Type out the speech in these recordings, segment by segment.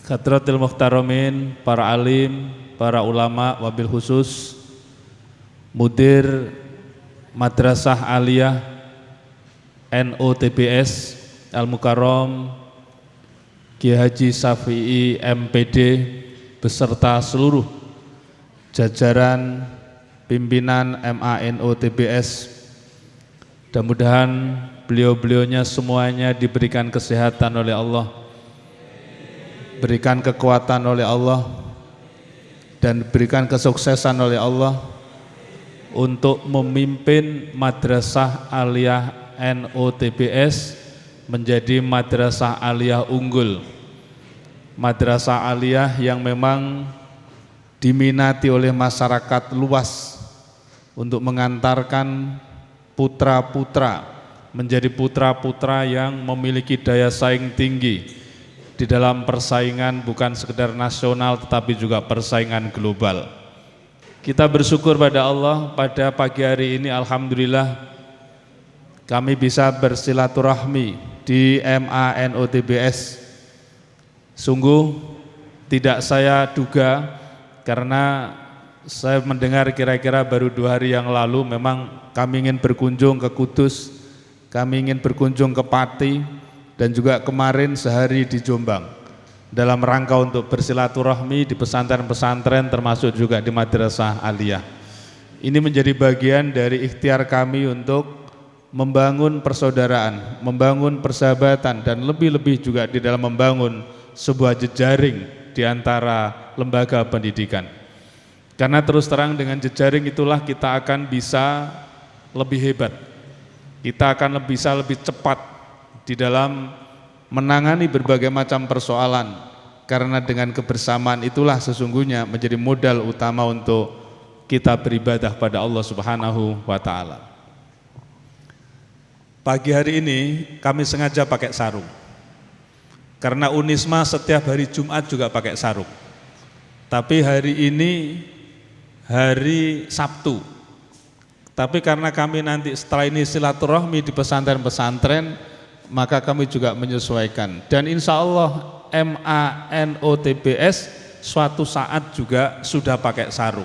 Hadratil Muhtaramin, para alim, para ulama, wabil khusus Mudir Madrasah Aliyah NOTBS Al-Mukarram Kiai Haji Syafi'i MPD beserta seluruh jajaran pimpinan MANOTBS. Mudah-mudahan beliau-beliaunya semuanya diberikan kesehatan oleh Allah, berikan kekuatan oleh Allah, dan berikan kesuksesan oleh Allah untuk memimpin Madrasah Aliyah NOTBS menjadi Madrasah Aliyah unggul, Madrasah Aliyah yang memang diminati oleh masyarakat luas untuk mengantarkan putra-putra menjadi putra-putra yang memiliki daya saing tinggi di dalam persaingan bukan sekedar nasional tetapi juga persaingan global. Kita bersyukur pada Allah pada pagi hari ini alhamdulillah kami bisa bersilaturahmi di MANOTBS. Sungguh tidak saya duga karena saya mendengar kira-kira baru 2 hari yang lalu memang kami ingin berkunjung ke Kudus, kami ingin berkunjung ke Pati, dan juga kemarin sehari di Jombang dalam rangka untuk bersilaturahmi di pesantren-pesantren termasuk juga di Madrasah Aliyah. Ini menjadi bagian dari ikhtiar kami untuk membangun persaudaraan, membangun persahabatan, dan lebih-lebih juga di dalam membangun sebuah jejaring di antara lembaga pendidikan. Karena terus terang dengan jejaring itulah kita akan bisa lebih hebat, kita akan bisa lebih cepat di dalam menangani berbagai macam persoalan, karena dengan kebersamaan itulah sesungguhnya menjadi modal utama untuk kita beribadah pada Allah Subhanahu wa Ta'ala. Pagi hari ini kami sengaja pakai sarung karena Unisma setiap hari Jumat juga pakai sarung, tapi hari ini hari Sabtu, tapi karena kami nanti setelah ini silaturahmi di pesantren-pesantren, maka kami juga menyesuaikan, dan insya Allah MANOTBS suatu saat juga sudah pakai sarung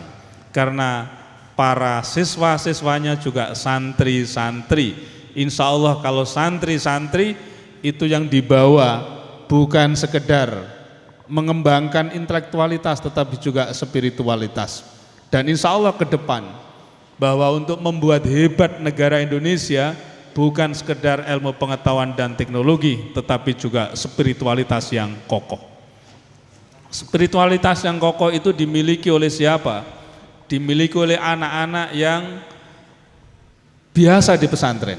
karena para siswa-siswanya juga santri-santri. Insya Allah kalau santri-santri itu yang dibawa bukan sekedar mengembangkan intelektualitas tetapi juga spiritualitas, dan insya Allah ke depan bahwa untuk membuat hebat negara Indonesia bukan sekedar ilmu pengetahuan dan teknologi, tetapi juga spiritualitas yang kokoh. Spiritualitas yang kokoh itu dimiliki oleh siapa? Dimiliki oleh anak-anak yang biasa di pesantren,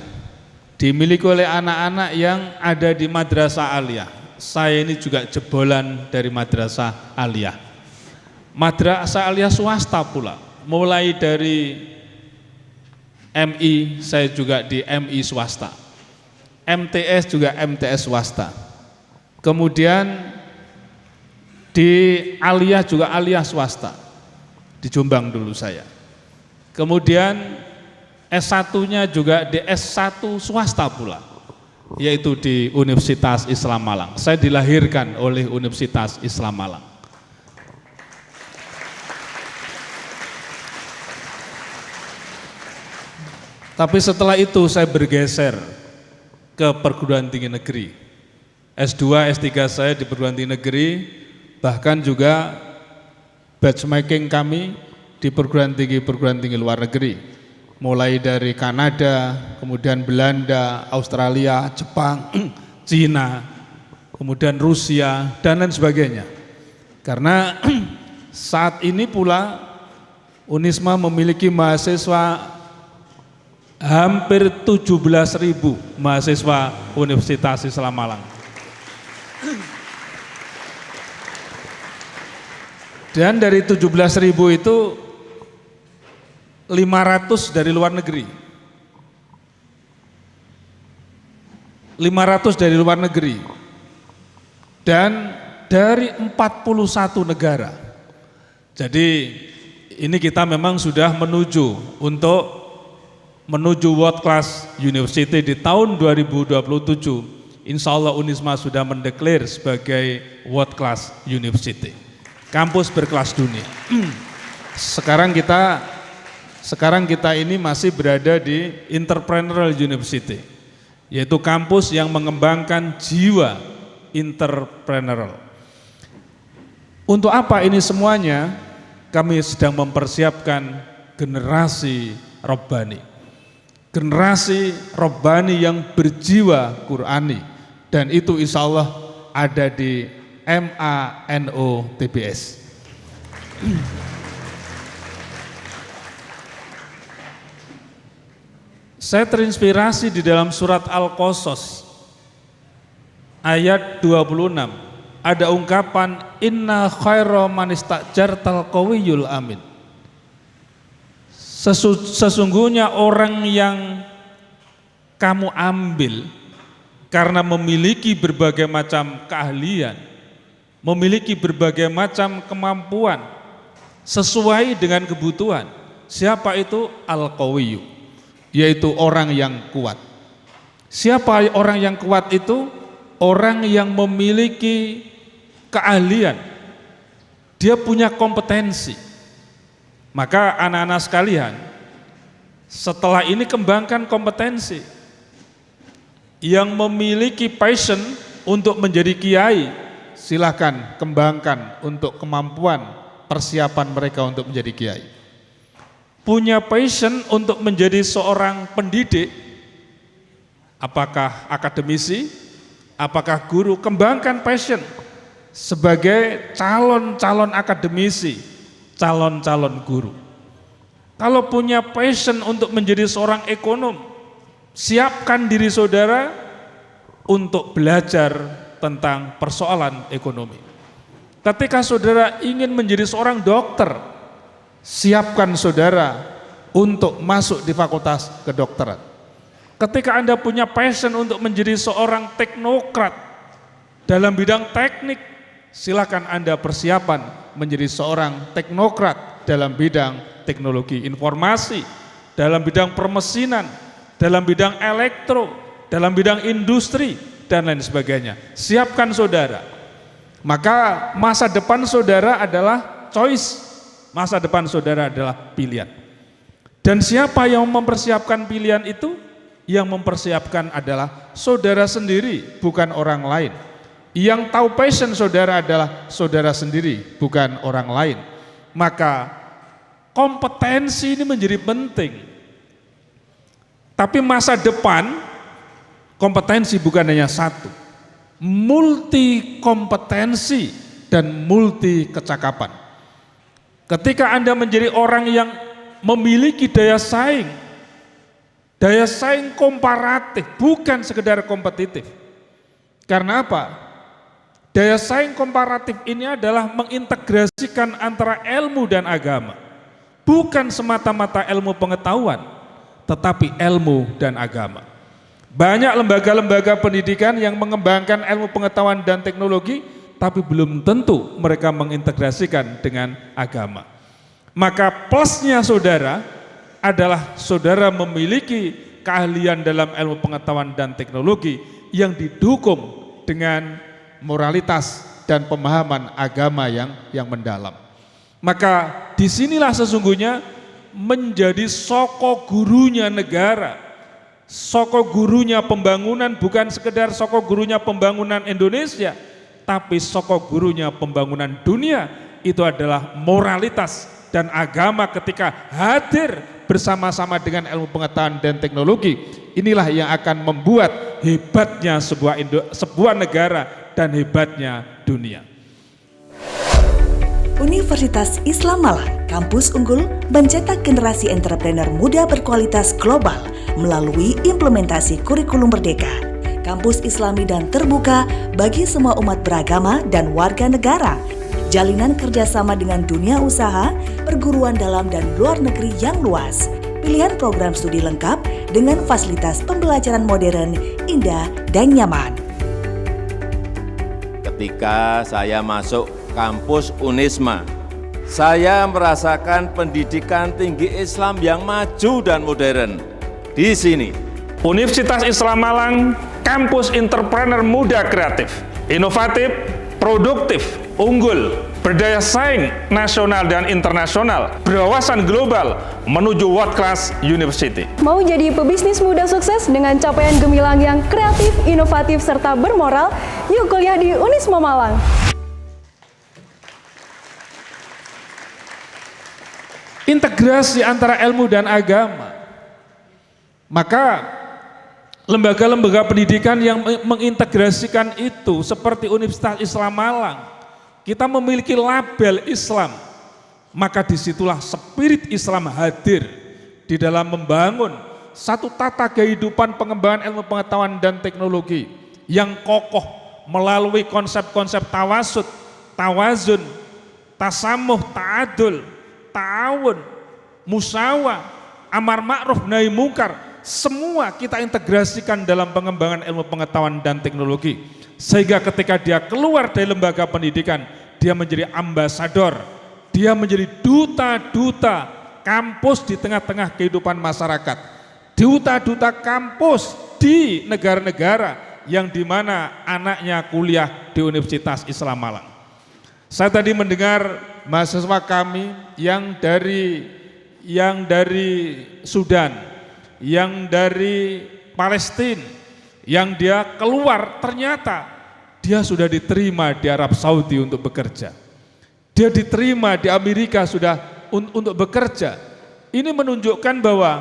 dimiliki oleh anak-anak yang ada di Madrasah Aliyah. Saya ini juga jebolan dari Madrasah Aliyah. Madrasah Aliyah swasta pula, mulai dari MI, saya juga di MI swasta, MTS juga MTS swasta, kemudian di Aliyah juga Aliyah swasta, di Jombang dulu saya, kemudian S1-nya juga di S1 swasta pula, yaitu di Universitas Islam Malang. Saya dilahirkan oleh Universitas Islam Malang. Tapi setelah itu saya bergeser ke perguruan tinggi negeri. S2, S3 saya di perguruan tinggi negeri, bahkan juga batchmaking kami di perguruan tinggi luar negeri. Mulai dari Kanada, kemudian Belanda, Australia, Jepang, Cina, kemudian Rusia, dan lain sebagainya. Karena saat ini pula Unisma memiliki mahasiswa hampir 17.000 mahasiswa Universitas Islam Malang. Dan dari 17.000 itu 500 dari luar negeri. 500 dari luar negeri. Dan dari 41 negara. Jadi ini kita memang sudah menuju World Class University di tahun 2027. Insya Allah Unisma sudah mendeklar sebagai World Class University, kampus berkelas dunia. Sekarang kita ini masih berada di Entrepreneurial University, yaitu kampus yang mengembangkan jiwa entrepreneurial. Untuk apa ini semuanya? Kami sedang mempersiapkan generasi Rabbani. Generasi Rabbani yang berjiwa Qur'ani, dan itu insya Allah ada di MANO-TBS. Saya terinspirasi di dalam surat Al-Qasas ayat 26, ada ungkapan inna khaira man istajartal qawiyul amin. Sesungguhnya orang yang kamu ambil karena memiliki berbagai macam keahlian, memiliki berbagai macam kemampuan sesuai dengan kebutuhan. Siapa itu? Al-Qawiyyu, yaitu orang yang kuat. Siapa orang yang kuat itu? Orang yang memiliki keahlian, dia punya kompetensi. Maka anak-anak sekalian, setelah ini kembangkan kompetensi. Yang memiliki passion untuk menjadi kiai, silakan kembangkan untuk kemampuan persiapan mereka untuk menjadi kiai. Punya passion untuk menjadi seorang pendidik, apakah akademisi, apakah guru, kembangkan passion sebagai calon-calon akademisi, calon-calon guru. Kalau punya passion untuk menjadi seorang ekonom, siapkan diri saudara untuk belajar tentang persoalan ekonomi. Ketika saudara ingin menjadi seorang dokter, siapkan saudara untuk masuk di fakultas kedokteran. Ketika Anda punya passion untuk menjadi seorang teknokrat dalam bidang teknik, silakan Anda persiapan menjadi seorang teknokrat dalam bidang teknologi informasi, dalam bidang permesinan, dalam bidang elektro, dalam bidang industri, dan lain sebagainya. Siapkan saudara. Maka masa depan saudara adalah choice, masa depan saudara adalah pilihan. Dan siapa yang mempersiapkan pilihan itu? Yang mempersiapkan adalah saudara sendiri, bukan orang lain. Yang tahu passion saudara adalah saudara sendiri, bukan orang lain. Maka kompetensi ini menjadi penting. Tapi masa depan, kompetensi bukan hanya satu, multi kompetensi dan multi kecakapan. Ketika Anda menjadi orang yang memiliki daya saing komparatif, bukan sekedar kompetitif. Karena apa? Daya saing komparatif ini adalah mengintegrasikan antara ilmu dan agama. Bukan semata-mata ilmu pengetahuan, tetapi ilmu dan agama. Banyak lembaga-lembaga pendidikan yang mengembangkan ilmu pengetahuan dan teknologi, tapi belum tentu mereka mengintegrasikan dengan agama. Maka plusnya saudara adalah saudara memiliki keahlian dalam ilmu pengetahuan dan teknologi yang didukung dengan moralitas dan pemahaman agama yang mendalam. Maka disinilah sesungguhnya menjadi soko gurunya negara, soko gurunya pembangunan, bukan sekedar soko gurunya pembangunan Indonesia, tapi soko gurunya pembangunan dunia. Itu adalah moralitas dan agama ketika hadir bersama-sama dengan ilmu pengetahuan dan teknologi. Inilah yang akan membuat hebatnya sebuah negara dan hebatnya dunia. Universitas Islam Malang, kampus unggul mencetak generasi entrepreneur muda berkualitas global melalui implementasi kurikulum merdeka. Kampus Islami dan terbuka bagi semua umat beragama dan warga negara. Jalinan kerjasama dengan dunia usaha, perguruan dalam dan luar negeri yang luas. Pilihan program studi lengkap dengan fasilitas pembelajaran modern, indah, dan nyaman. Ketika saya masuk kampus Unisma, saya merasakan pendidikan tinggi Islam yang maju dan modern. Di sini, Universitas Islam Malang, kampus entrepreneur muda kreatif, inovatif, produktif, unggul, berdaya saing nasional dan internasional, berwawasan global menuju world class university. Mau jadi pebisnis muda sukses dengan capaian gemilang yang kreatif, inovatif, serta bermoral? Yuk kuliah di Unisma Malang. Integrasi antara ilmu dan agama. Maka lembaga-lembaga pendidikan yang mengintegrasikan itu seperti Universitas Islam Malang, kita memiliki label Islam, maka disitulah spirit Islam hadir di dalam membangun satu tata kehidupan pengembangan ilmu pengetahuan dan teknologi yang kokoh melalui konsep-konsep tawasud, tawazun, tasamuh, ta'adul, ta'awun, musyawarah, amar ma'ruf, nahi mungkar. Semua kita integrasikan dalam pengembangan ilmu pengetahuan dan teknologi, sehingga ketika dia keluar dari lembaga pendidikan, dia menjadi ambasador, dia menjadi duta-duta kampus di tengah-tengah kehidupan masyarakat, duta-duta kampus di negara-negara yang dimana anaknya kuliah di Universitas Islam Malang. Saya tadi mendengar mahasiswa kami yang dari Sudan, yang dari Palestina, yang dia keluar ternyata dia sudah diterima di Arab Saudi untuk bekerja. Dia diterima di Amerika sudah untuk bekerja. Ini menunjukkan bahwa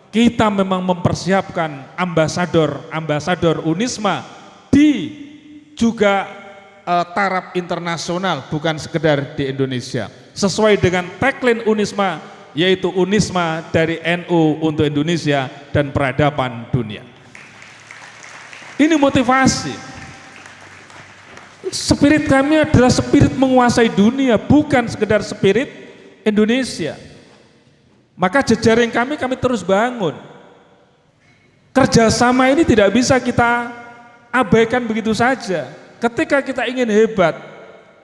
kita memang mempersiapkan ambasador Unisma di juga taraf internasional, bukan sekedar di Indonesia. Sesuai dengan tagline Unisma, yaitu Unisma dari NU untuk Indonesia dan peradaban dunia. Ini motivasi. Spirit kami adalah spirit menguasai dunia, bukan sekedar spirit Indonesia. Maka jejaring kami terus bangun. Kerjasama ini tidak bisa kita abaikan begitu saja. Ketika kita ingin hebat,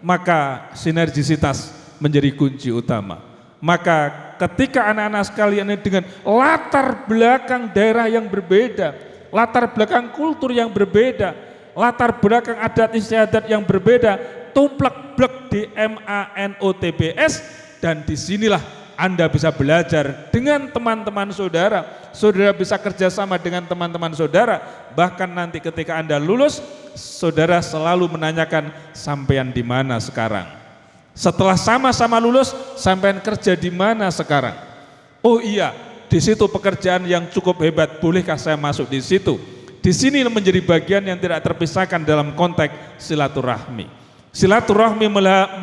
maka sinergisitas menjadi kunci utama. Maka ketika anak-anak sekalian ini dengan latar belakang daerah yang berbeda, latar belakang kultur yang berbeda, latar belakang adat istiadat yang berbeda, tumplek-blek di MANOTBS, dan disinilah Anda bisa belajar dengan teman-teman saudara, saudara bisa kerjasama dengan teman-teman saudara, bahkan nanti ketika Anda lulus, saudara selalu menanyakan sampean di mana sekarang. Setelah sama-sama lulus, sampean kerja di mana sekarang? Oh iya, di situ pekerjaan yang cukup hebat, bolehkah saya masuk di situ? Di sini menjadi bagian yang tidak terpisahkan dalam konteks silaturahmi. Silaturahmi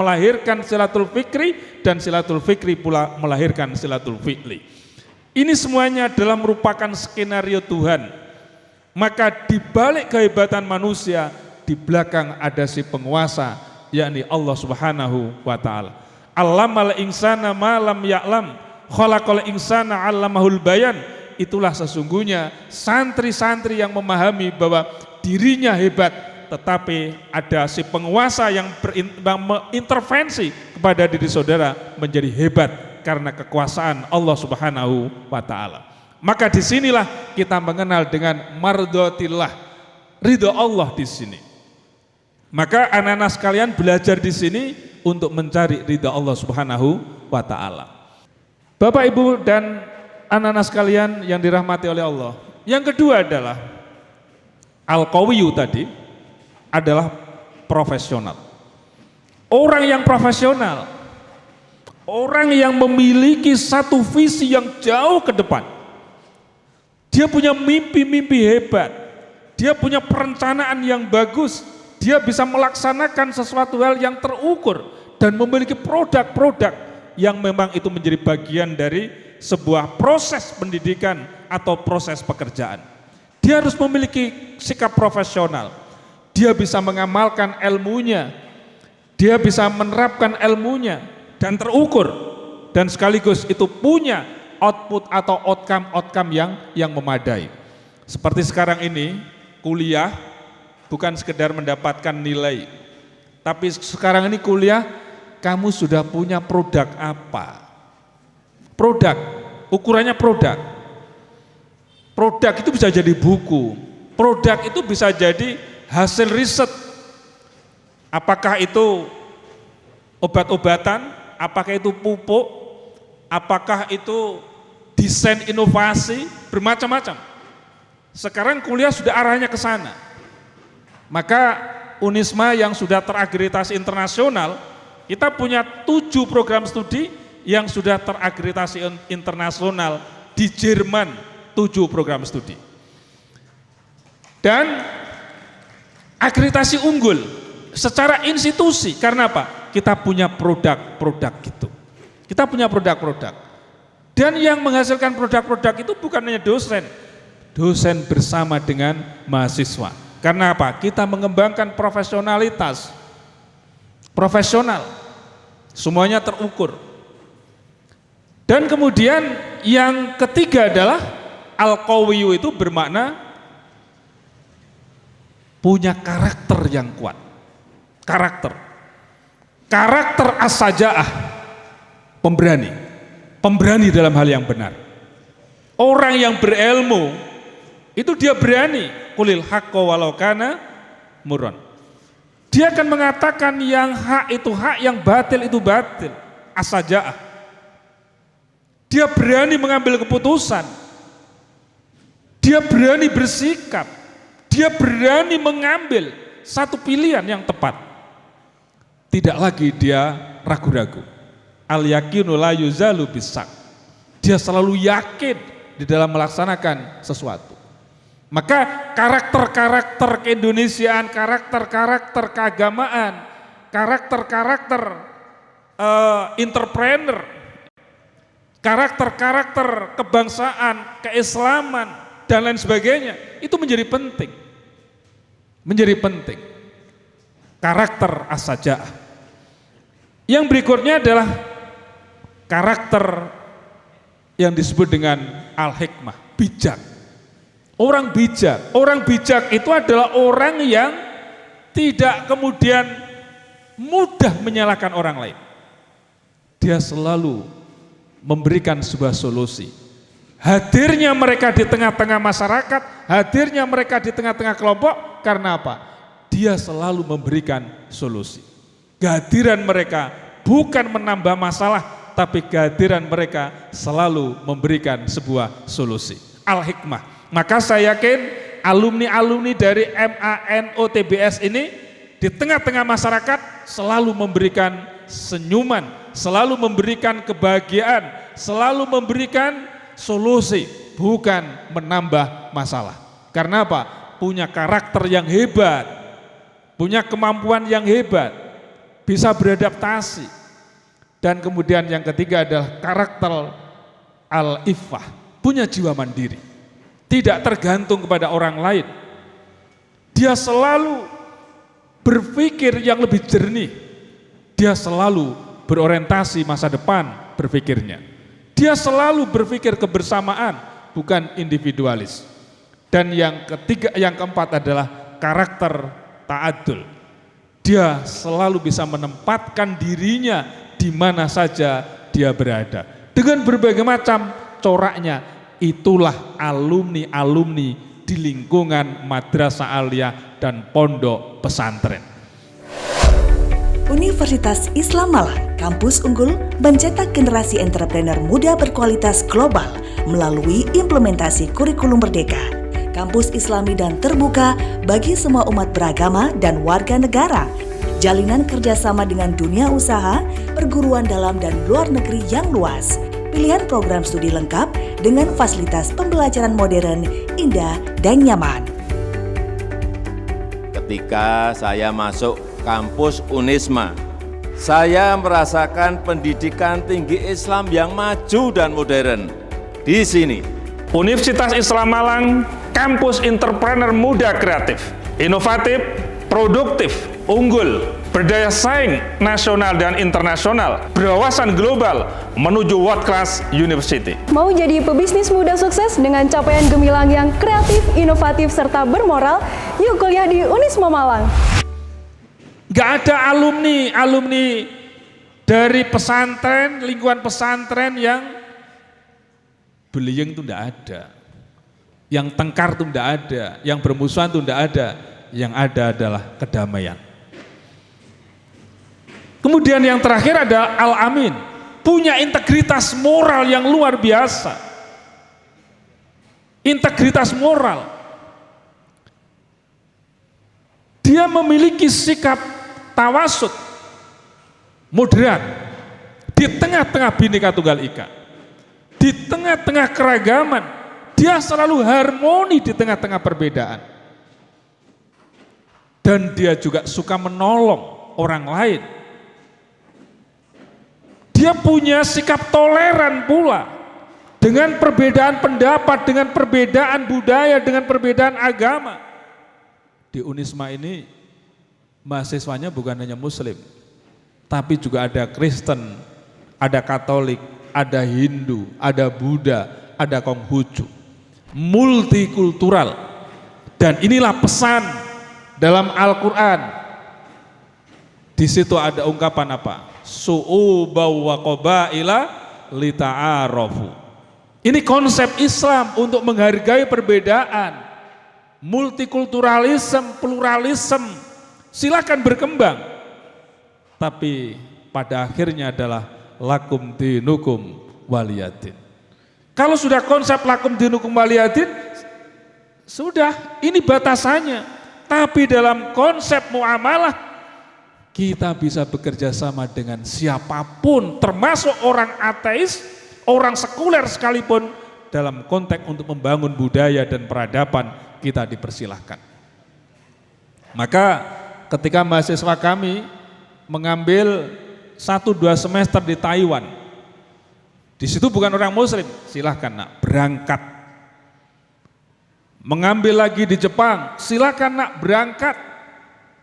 melahirkan silatul fikri, dan silatul fikri pula melahirkan silatul fi'li. Ini semuanya adalah merupakan skenario Tuhan. Maka di balik kehebatan manusia, di belakang ada si penguasa, yakni Allah Subhanahu wa ta'ala. Allamal insana ma lam ya'lam, khalaqal insana 'allamahul bayan. Itulah sesungguhnya santri-santri yang memahami bahwa dirinya hebat, tetapi ada si penguasa yang mengintervensi kepada diri saudara menjadi hebat karena kekuasaan Allah Subhanahu wa ta'ala. Maka disinilah kita mengenal dengan mardhatillah, ridho Allah di sini. Maka anak-anak sekalian belajar di sini untuk mencari ridho Allah Subhanahu wa taala. Bapak Ibu dan anak-anak sekalian yang dirahmati oleh Allah. Yang kedua adalah al-qawiyyu tadi adalah profesional. Orang yang profesional, orang yang memiliki satu visi yang jauh ke depan. Dia punya mimpi-mimpi hebat, dia punya perencanaan yang bagus, dia bisa melaksanakan sesuatu hal yang terukur dan memiliki produk-produk yang memang itu menjadi bagian dari sebuah proses pendidikan atau proses pekerjaan. Dia harus memiliki sikap profesional, dia bisa mengamalkan ilmunya, dia bisa menerapkan ilmunya dan terukur, dan sekaligus itu punya output atau outcome yang memadai. Seperti sekarang ini, kuliah bukan sekedar mendapatkan nilai, tapi sekarang ini kuliah, kamu sudah punya produk apa? Produk, ukurannya produk. Produk itu bisa jadi buku, produk itu bisa jadi hasil riset. Apakah itu obat-obatan, apakah itu pupuk, apakah itu desain inovasi, bermacam-macam. Sekarang kuliah sudah arahnya ke sana. Maka Unisma yang sudah terakreditasi internasional, kita punya 7 program studi yang sudah terakreditasi internasional di Jerman, 7 program studi. Dan akreditasi unggul secara institusi, karena apa? Kita punya produk-produk gitu. Kita punya produk-produk. Dan yang menghasilkan produk-produk itu bukan hanya dosen, dosen bersama dengan mahasiswa. Karena apa? Kita mengembangkan profesionalitas, profesional, semuanya terukur. Dan kemudian yang ketiga adalah al-qawiyyu, itu bermakna punya karakter yang kuat. Karakter as-sajaah, pemberani dalam hal yang benar. Orang yang berilmu itu dia berani, qulil haqqo walau kana murran. Dia akan mengatakan yang hak itu hak, yang batil itu batil, as-sajaah. Dia berani mengambil keputusan, dia berani bersikap, dia berani mengambil satu pilihan yang tepat. Tidak lagi dia ragu-ragu. Al-yakinu la yuzalu bisak. Dia selalu yakin di dalam melaksanakan sesuatu. Maka karakter-karakter keindonesiaan, karakter-karakter keagamaan, karakter-karakter entrepreneur, karakter-karakter kebangsaan, keislaman, dan lain sebagainya, itu menjadi penting. Menjadi penting. Karakter as-sajaah. Yang berikutnya adalah karakter yang disebut dengan al-hikmah, bijak. Orang bijak itu adalah orang yang tidak kemudian mudah menyalahkan orang lain. Dia selalu memberikan sebuah solusi. Hadirnya mereka di tengah-tengah masyarakat, hadirnya mereka di tengah-tengah kelompok, karena apa? Dia selalu memberikan solusi. Kehadiran mereka bukan menambah masalah, tapi kehadiran mereka selalu memberikan sebuah solusi. Al-hikmah. Maka saya yakin alumni-alumni dari MANOTBS ini di tengah-tengah masyarakat selalu memberikan senyuman, selalu memberikan kebahagiaan, selalu memberikan solusi, bukan menambah masalah. Karena apa? Punya karakter yang hebat, punya kemampuan yang hebat, bisa beradaptasi. Dan kemudian yang ketiga adalah karakter al-iffah, punya jiwa mandiri, tidak tergantung kepada orang lain. Dia selalu berpikir yang lebih jernih, dia selalu berorientasi masa depan berpikirnya. Dia selalu berpikir kebersamaan, bukan individualis. Dan yang ketiga, yang keempat adalah karakter ta'adul. Dia selalu bisa menempatkan dirinya di mana saja dia berada. Dengan berbagai macam coraknya, itulah alumni-alumni di lingkungan Madrasah Aliyah dan Pondok Pesantren. Universitas Islam Malang, kampus unggul mencetak generasi entrepreneur muda berkualitas global melalui implementasi kurikulum merdeka. Kampus Islami dan terbuka bagi semua umat beragama dan warga negara. Jalinan kerjasama dengan dunia usaha, perguruan dalam dan luar negeri yang luas. Pilihan program studi lengkap dengan fasilitas pembelajaran modern, indah, dan nyaman. Ketika saya masuk kampus Unisma, saya merasakan pendidikan tinggi Islam yang maju dan modern di sini. Universitas Islam Malang, kampus entrepreneur muda kreatif, inovatif, produktif, unggul, berdaya saing nasional dan internasional, berwawasan global menuju world class university. Mau jadi pebisnis muda sukses dengan capaian gemilang yang kreatif, inovatif, serta bermoral? Yuk kuliah di Unisma Malang. Gak ada alumni dari pesantren, lingkungan pesantren yang bullying itu tidak ada, yang tengkar itu tidak ada, yang bermusuhan itu tidak ada, yang ada adalah kedamaian. Kemudian yang terakhir ada Al-Amin, punya integritas moral yang luar biasa. Integritas moral. Dia memiliki sikap tawasud, moderat, di tengah-tengah Bhinneka Tunggal Ika, di tengah-tengah keragaman, dia selalu harmoni di tengah-tengah perbedaan. Dan dia juga suka menolong orang lain. Dia punya sikap toleran pula dengan perbedaan pendapat, dengan perbedaan budaya, dengan perbedaan agama. Di Unisma ini mahasiswanya bukan hanya Muslim, tapi juga ada Kristen, ada Katolik, ada Hindu, ada Buddha, ada Konghucu, multikultural. Dan inilah pesan dalam Al-Quran. Di situ ada ungkapan apa? Su'ubaw wa qabaila lita'arafu. Ini konsep Islam untuk menghargai perbedaan, multikulturalisme, pluralisme. Silakan berkembang, tapi pada akhirnya adalah lakum dinukum waliyadin. Kalau sudah konsep lakum dinukum waliyadin, sudah ini batasannya. Tapi dalam konsep muamalah, kita bisa bekerja sama dengan siapapun, termasuk orang ateis, orang sekuler sekalipun, dalam konteks untuk membangun budaya dan peradaban, kita dipersilahkan. Maka ketika mahasiswa kami mengambil 1-2 semester di Taiwan, di situ bukan orang Muslim, silahkan nak berangkat. Mengambil lagi di Jepang, silahkan nak berangkat.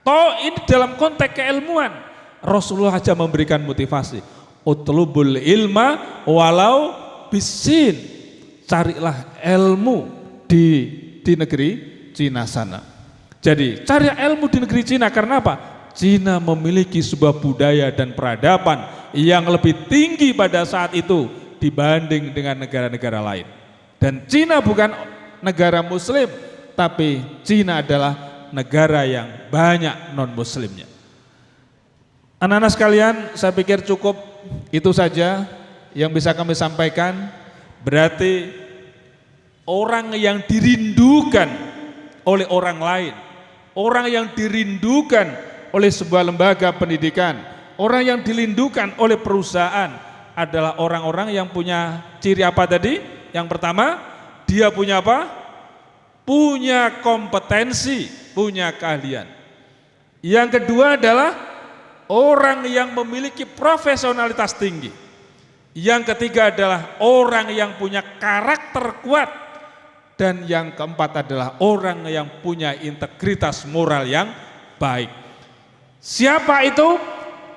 Toh ini dalam konteks keilmuan, Rasulullah saja memberikan motivasi. Utlubul ilma walau bisin, carilah ilmu di negeri Cina sana. Jadi cari ilmu di negeri Cina karena apa? Cina memiliki sebuah budaya dan peradaban yang lebih tinggi pada saat itu dibanding dengan negara-negara lain. Dan Cina bukan negara Muslim, tapi Cina adalah negara yang banyak non-muslimnya. Anak-anak sekalian, saya pikir cukup itu saja yang bisa kami sampaikan. Berarti orang yang dirindukan oleh orang lain, orang yang dirindukan oleh sebuah lembaga pendidikan, orang yang dirindukan oleh perusahaan adalah orang-orang yang punya ciri apa tadi? Yang pertama, dia punya apa? Punya kompetensi, punya keahlian. Yang kedua adalah orang yang memiliki profesionalitas tinggi. Yang ketiga adalah orang yang punya karakter kuat. Dan yang keempat adalah orang yang punya integritas moral yang baik. Siapa itu?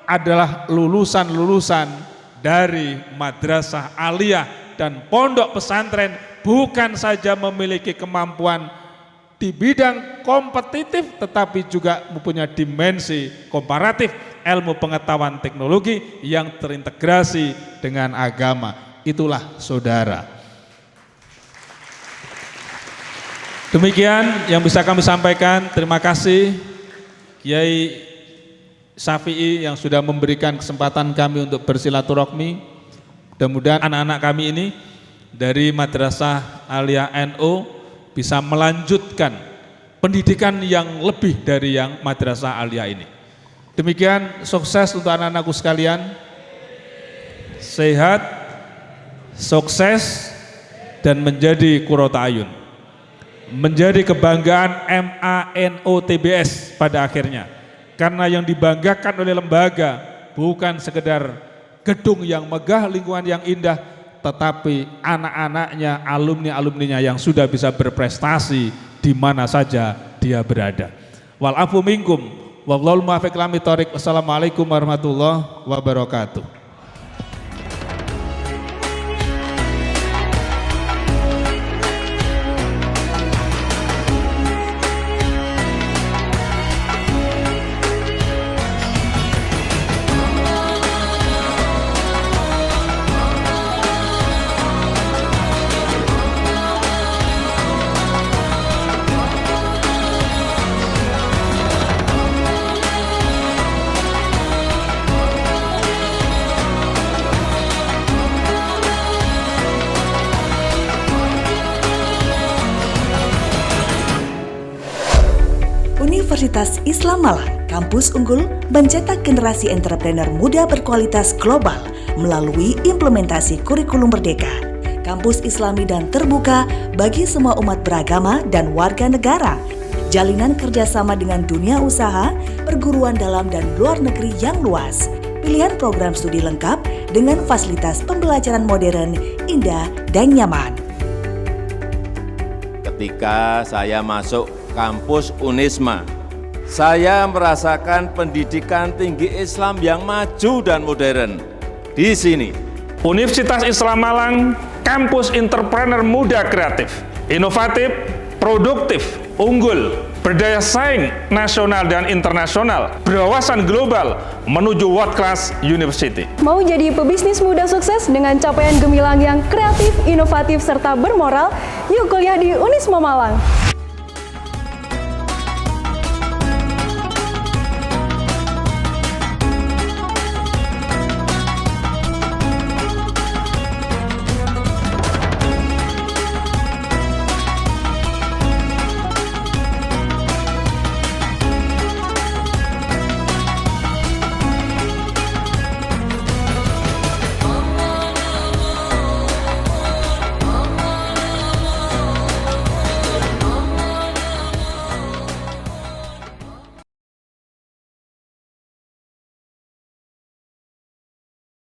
Adalah lulusan-lulusan dari Madrasah Aliyah dan Pondok Pesantren, bukan saja memiliki kemampuan di bidang kompetitif, tetapi juga mempunyai dimensi komparatif, ilmu pengetahuan teknologi yang terintegrasi dengan agama. Itulah saudara. Demikian yang bisa kami sampaikan. Terima kasih Kiai Syafi'i yang sudah memberikan kesempatan kami untuk bersilaturahmi. Mudah-mudahan anak-anak kami ini dari Madrasah Aliyah NU bisa melanjutkan pendidikan yang lebih dari yang Madrasah Aliyah ini. Demikian, sukses untuk anak-anakku sekalian, sehat, sukses, dan menjadi qurrata ayun, menjadi kebanggaan MANOTBS pada akhirnya. Karena yang dibanggakan oleh lembaga bukan sekedar gedung yang megah, lingkungan yang indah, tetapi anak-anaknya, alumni-alumninya yang sudah bisa berprestasi di mana saja dia berada. Wal afu minkum, wallahul muwaffiq ila thoriq. Wassalamualaikum warahmatullahi wabarakatuh. Universitas Islam Malang, kampus unggul mencetak generasi entrepreneur muda berkualitas global melalui implementasi kurikulum merdeka. Kampus Islami dan terbuka bagi semua umat beragama dan warga negara. Jalinan kerjasama dengan dunia usaha, perguruan dalam dan luar negeri yang luas. Pilihan program studi lengkap dengan fasilitas pembelajaran modern, indah, dan nyaman. Ketika saya masuk kampus Unisma, saya merasakan pendidikan tinggi Islam yang maju dan modern di sini. Universitas Islam Malang, kampus entrepreneur muda kreatif, inovatif, produktif, unggul, berdaya saing nasional dan internasional, berwawasan global menuju world class university. Mau jadi pebisnis muda sukses dengan capaian gemilang yang kreatif, inovatif, serta bermoral? Yuk kuliah di Unisma Malang.